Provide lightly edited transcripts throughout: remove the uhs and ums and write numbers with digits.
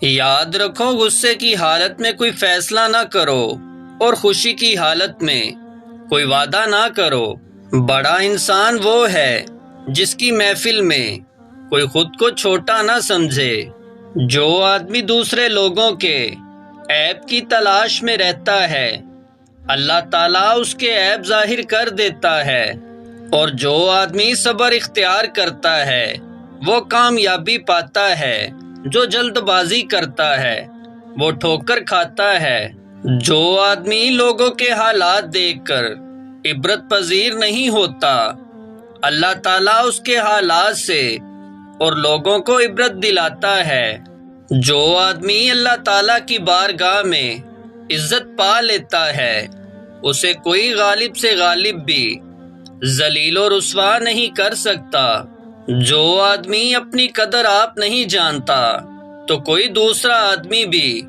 یاد رکھو، غصے کی حالت میں کوئی فیصلہ نہ کرو اور خوشی کی حالت میں کوئی وعدہ نہ کرو۔ بڑا انسان وہ ہے جس کی محفل میں کوئی خود کو چھوٹا نہ سمجھے۔ جو آدمی دوسرے لوگوں کے عیب کی تلاش میں رہتا ہے، اللہ تعالیٰ اس کے عیب ظاہر کر دیتا ہے، اور جو آدمی صبر اختیار کرتا ہے وہ کامیابی پاتا ہے۔ جو جلد بازی کرتا ہے وہ ٹھوکر کھاتا ہے۔ جو آدمی لوگوں کے حالات دیکھ کر عبرت پذیر نہیں ہوتا، اللہ تعالیٰ اس کے حالات سے اور لوگوں کو عبرت دلاتا ہے۔ جو آدمی اللہ تعالیٰ کی بارگاہ میں عزت پا لیتا ہے، اسے کوئی غالب سے غالب بھی ذلیل و رسوا نہیں کر سکتا۔ جو آدمی اپنی قدر آپ نہیں جانتا تو کوئی دوسرا آدمی بھی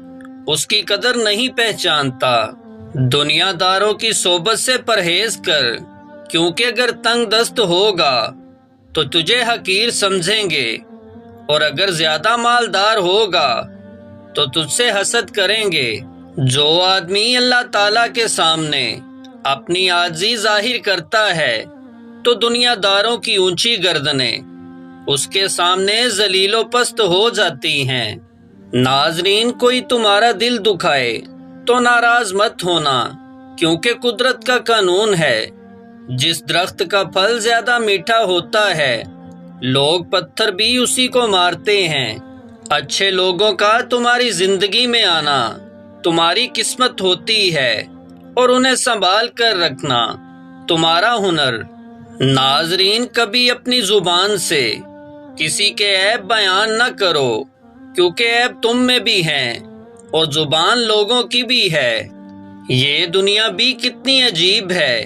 اس کی قدر نہیں پہچانتا۔ دنیا داروں کی صحبت سے پرہیز کر، کیونکہ اگر تنگ دست ہوگا تو تجھے حقیر سمجھیں گے، اور اگر زیادہ مالدار ہوگا تو تجھ سے حسد کریں گے۔ جو آدمی اللہ تعالیٰ کے سامنے اپنی عاجزی ظاہر کرتا ہے تو دنیا داروں کی اونچی گردنیں اس کے سامنے ذلیل و پست ہو جاتی ہیں۔ ناظرین، کوئی تمہارا دل دکھائے تو ناراض مت ہونا، کیونکہ قدرت کا قانون ہے، جس درخت کا پھل زیادہ میٹھا ہوتا ہے لوگ پتھر بھی اسی کو مارتے ہیں۔ اچھے لوگوں کا تمہاری زندگی میں آنا تمہاری قسمت ہوتی ہے، اور انہیں سنبھال کر رکھنا تمہارا ہنر۔ ناظرین، کبھی اپنی زبان سے کسی کے عیب بیان نہ کرو، کیونکہ عیب تم میں بھی ہیں اور زبان لوگوں کی بھی ہے۔ یہ دنیا بھی کتنی عجیب ہے،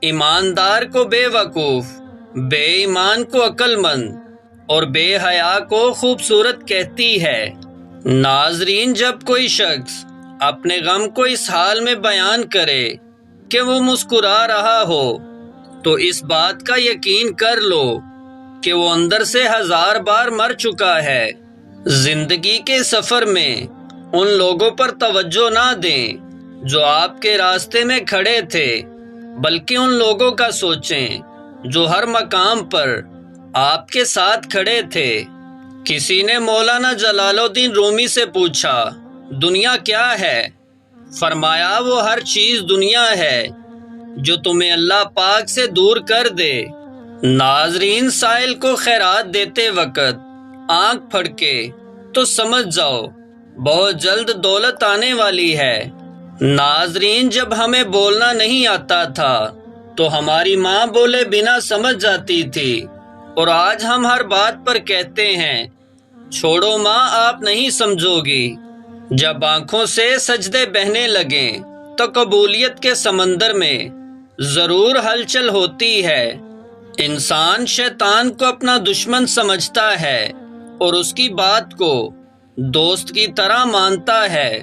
ایماندار کو بے وقوف، بے ایمان کو عقل مند، اور بے حیا کو خوبصورت کہتی ہے۔ ناظرین، جب کوئی شخص اپنے غم کو اس حال میں بیان کرے کہ وہ مسکرا رہا ہو، تو اس بات کا یقین کر لو کہ وہ اندر سے 1000 بار مر چکا ہے۔ زندگی کے سفر میں ان لوگوں پر توجہ نہ دیں جو آپ کے راستے میں کھڑے تھے، بلکہ ان لوگوں کا سوچیں جو ہر مقام پر آپ کے ساتھ کھڑے تھے۔ کسی نے مولانا جلال الدین رومی سے پوچھا، دنیا کیا ہے؟ فرمایا، وہ ہر چیز دنیا ہے جو تمہیں اللہ پاک سے دور کر دے۔ ناظرین، سائل کو خیرات دیتے وقت آنکھ پھڑکے تو سمجھ جاؤ بہت جلد دولت آنے والی ہے۔ ناظرین، جب ہمیں بولنا نہیں آتا تھا تو ہماری ماں بولے بنا سمجھ جاتی تھی، اور آج ہم ہر بات پر کہتے ہیں، چھوڑو ماں، آپ نہیں سمجھو گی۔ جب آنکھوں سے سجدے بہنے لگیں تو قبولیت کے سمندر میں ضرور ہلچل ہوتی ہے۔ انسان شیطان کو اپنا دشمن سمجھتا ہے اور اس کی بات کو دوست کی طرح مانتا ہے۔